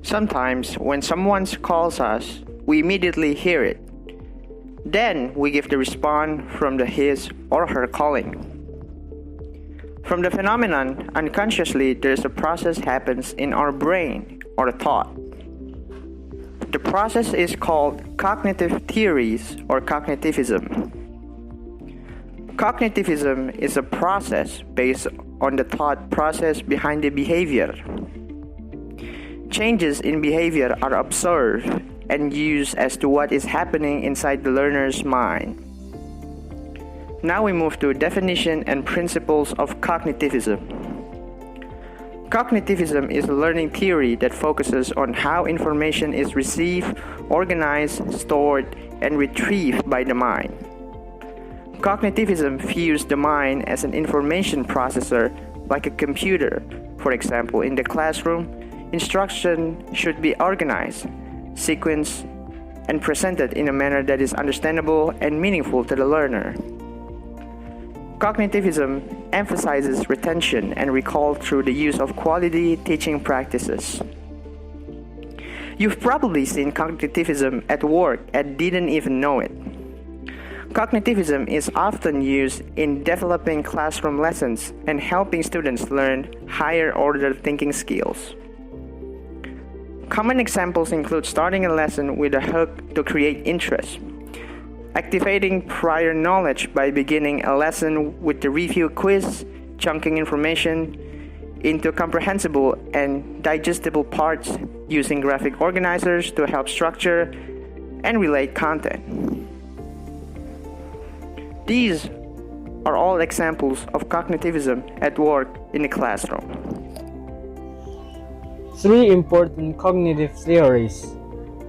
Sometimes, when someone calls us, we immediately hear it. Then we give the response from the his or her calling. From the phenomenon, unconsciously there's a process happens in our brain or thought. The process is called cognitive theories or cognitivism. Cognitivism is a process based on the thought process behind the behavior. Changes in behavior are observed and used as to what is happening inside the learner's mind. Now we move to definition and principles of cognitivism. Cognitivism is a learning theory that focuses on how information is received, organized, stored, and retrieved by the mind. Cognitivism views the mind as an information processor like a computer. For example, in the classroom, instruction should be organized, sequenced, and presented in a manner that is understandable and meaningful to the learner. Cognitivism emphasizes retention and recall through the use of quality teaching practices. You've probably seen cognitivism at work and didn't even know it. Cognitivism is often used in developing classroom lessons and helping students learn higher order thinking skills. Common examples include starting a lesson with a hook to create interest, activating prior knowledge by beginning a lesson with the review quiz, chunking information into comprehensible and digestible parts using graphic organizers to help structure and relate content. These are all examples of cognitivism at work in the classroom. 3 important cognitive theories.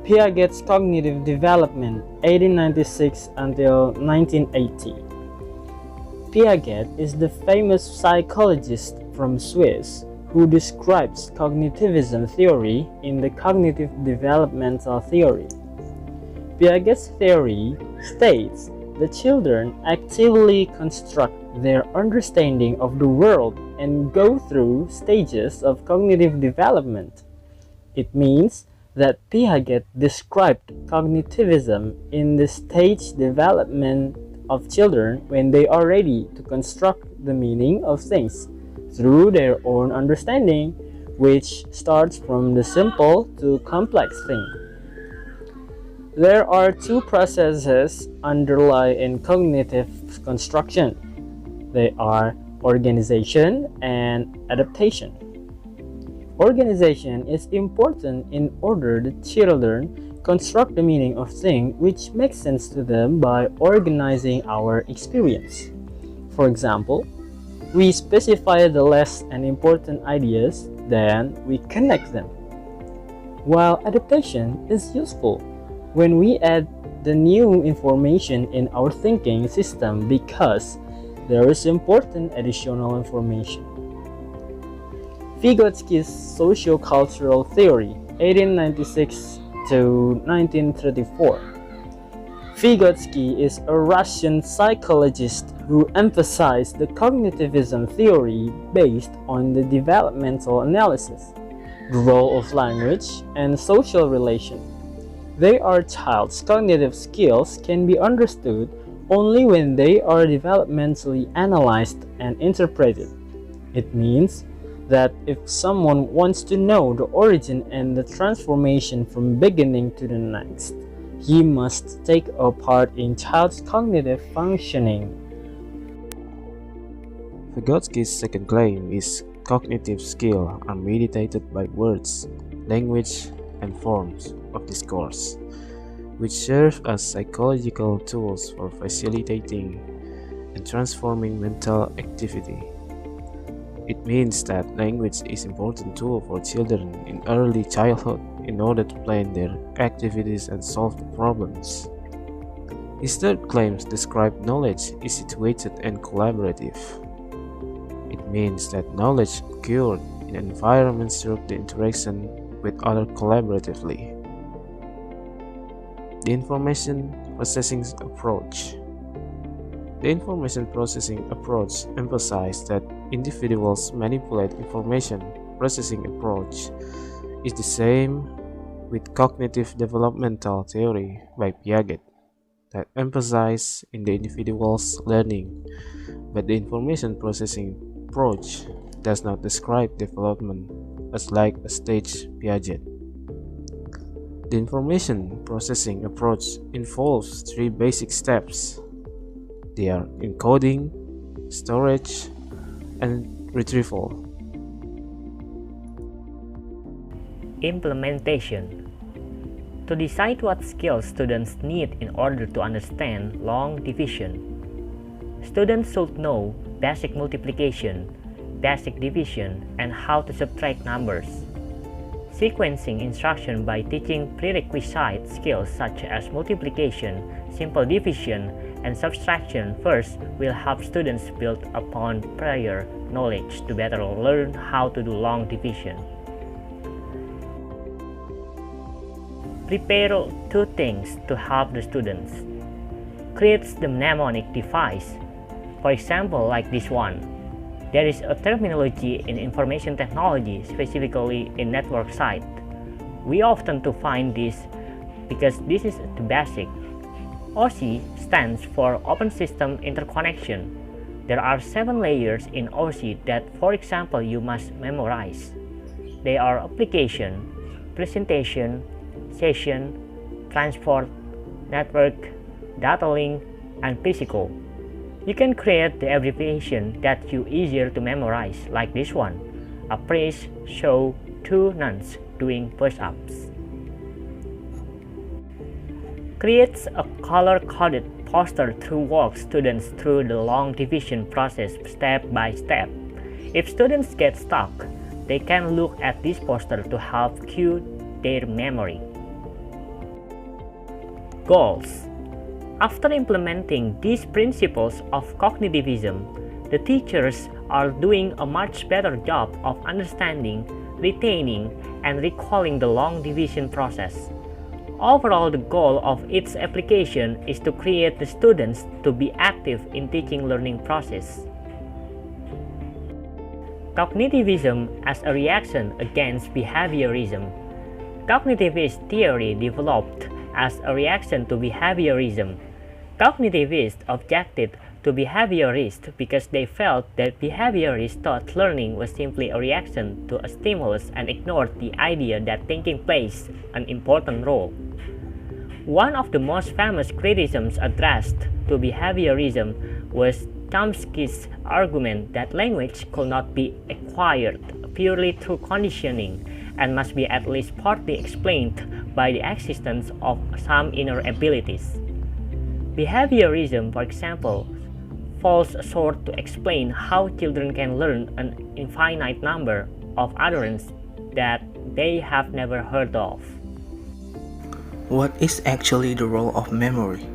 Piaget's cognitive development, 1896 until 1980. Piaget is the famous psychologist from Swiss who describes cognitivism theory in the cognitive developmental theory. Piaget's theory states that children actively construct their understanding of the world and go through stages of cognitive development. It means that Piaget described cognitivism in the stage development of children when they are ready to construct the meaning of things through their own understanding, which starts from the simple to complex thing. There are 2 processes underlie in cognitive construction. They are organization and adaptation. Organization is important in order that children construct the meaning of things which makes sense to them by organizing our experience. For example, we specify the less and important ideas, then we connect them. While adaptation is useful when we add the new information in our thinking system because there is important additional information. Vygotsky's Sociocultural Theory, 1896 to 1934. Vygotsky is a Russian psychologist who emphasized the cognitivism theory based on the developmental analysis, the role of language, and social relation. They are child's cognitive skills can be understood only when they are developmentally analyzed and interpreted. It means that if someone wants to know the origin and the transformation from beginning to the next, he must take a part in child's cognitive functioning. Vygotsky's second claim is cognitive skills are mediated by words, language, and forms of discourse, which serve as psychological tools for facilitating and transforming mental activity. It means that language is an important tool for children in early childhood in order to plan their activities and solve the problems. His third claim describes knowledge is situated and collaborative. It means that knowledge occurred in an environment through the interaction with others collaboratively. The information processing approach. The information processing approach emphasizes that individuals manipulate information processing approach is the same with cognitive developmental theory by Piaget that emphasizes in the individual's learning, but the information processing approach does not describe development as like a stage Piaget. The information processing approach involves three basic steps. They are encoding, storage, and retrieval. Implementation. To decide what skills students need in order to understand long division. Students should know basic multiplication, basic division, and how to subtract numbers. Sequencing instruction by teaching prerequisite skills such as multiplication, simple division, and subtraction first will help students build upon prior knowledge to better learn how to do long division. Prepare two things to help the students. Create the mnemonic device. For example, like this one. There is a terminology in information technology, specifically in network side. We often to find this because this is the basic. OSI stands for Open System Interconnection. There are 7 layers in OSI that, for example, you must memorize. They are application, presentation, session, transport, network, data link, and physical. You can create the abbreviation that you easier to memorize, like this one. A priest show 2 nuns doing push-ups. Creates a color-coded poster to walk students through the long division process step by step. If students get stuck, they can look at this poster to help cue their memory. Goals. After implementing these principles of cognitivism, the teachers are doing a much better job of understanding, retaining, and recalling the long division process. Overall, the goal of its application is to create the students to be active in teaching learning process. Cognitivism as a reaction against behaviorism. Cognitivist theory developed as a reaction to behaviorism. Cognitivists objected to behaviorists because they felt that behaviorists thought learning was simply a reaction to a stimulus and ignored the idea that thinking plays an important role. One of the most famous criticisms addressed to behaviorism was Chomsky's argument that language could not be acquired purely through conditioning and must be at least partly explained by the existence of some inner abilities. Behaviorism, for example, falls short to explain how children can learn an infinite number of utterances that they have never heard of. What is actually the role of memory?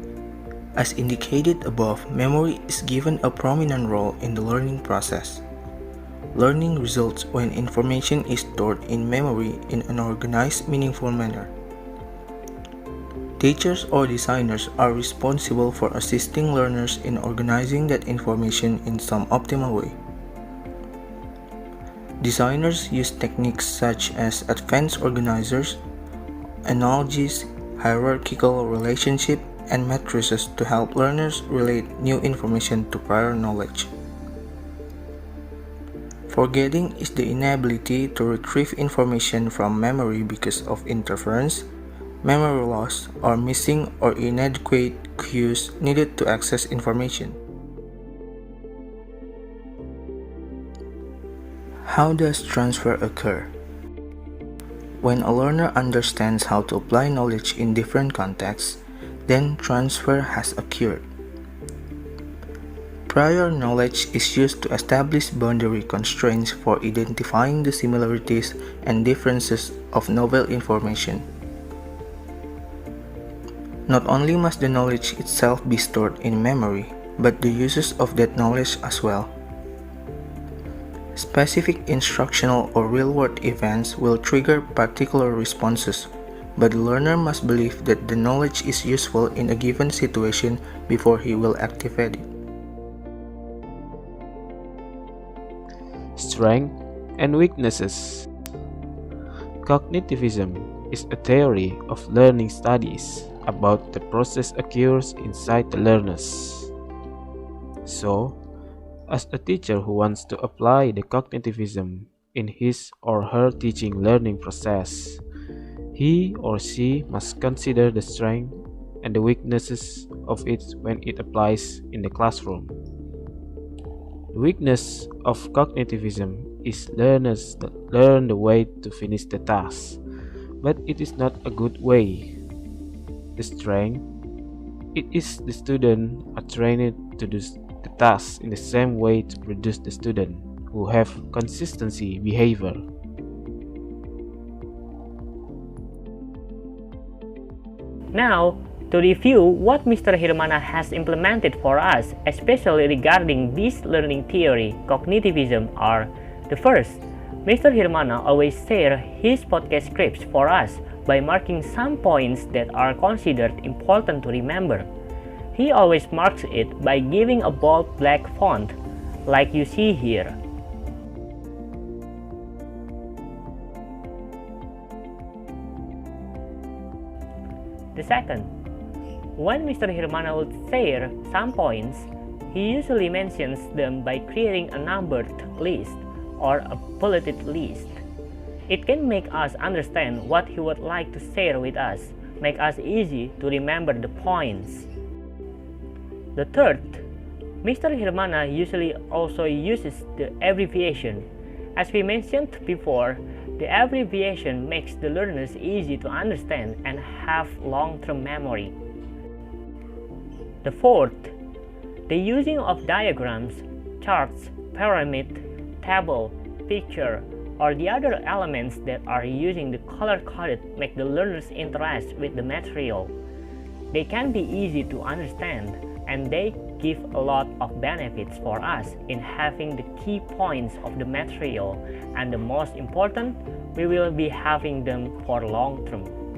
As indicated above, memory is given a prominent role in the learning process. Learning results when information is stored in memory in an organized, meaningful manner. Teachers or designers are responsible for assisting learners in organizing that information in some optimal way. Designers use techniques such as advanced organizers, analogies, hierarchical relationships, and matrices to help learners relate new information to prior knowledge. Forgetting is the inability to retrieve information from memory because of interference, memory loss, or missing or inadequate cues needed to access information. How does transfer occur? When a learner understands how to apply knowledge in different contexts, then transfer has occurred. Prior knowledge is used to establish boundary constraints for identifying the similarities and differences of novel information. Not only must the knowledge itself be stored in memory, but the uses of that knowledge as well. Specific instructional or real-world events will trigger particular responses, but the learner must believe that the knowledge is useful in a given situation before he will activate it. Strengths and weaknesses. Cognitivism is a theory of learning studies about the process occurs inside the learners. So, as a teacher who wants to apply the cognitivism in his or her teaching learning process, he or she must consider the strength and the weaknesses of it when it applies in the classroom. The weakness of cognitivism is learners that learn the way to finish the task, but it is not a good way. The strength, it is the student are trained to do the task in the same way to produce the student who have consistency behavior. Now, to review what Mr. Hirmana has implemented for us, especially regarding this learning theory, cognitivism, are the first. Mr. Hirmana always shares his podcast scripts for us by marking some points that are considered important to remember. He always marks it by giving a bold black font, like you see here. The second, when Mr. Hirmana would share some points, he usually mentions them by creating a numbered list or a bulleted list. It can make us understand what he would like to share with us, make us easy to remember the points. The third, Mr. Hirmana usually also uses the abbreviation. As we mentioned before, the abbreviation makes the learners easy to understand and have long-term memory. The fourth, the using of diagrams, charts, pyramid, table, picture, or the other elements that are using the color-coded make the learners interest with the material. They can be easy to understand, and they give a lot of benefits for us in having the key points of the material, and the most important, we will be having them for long term.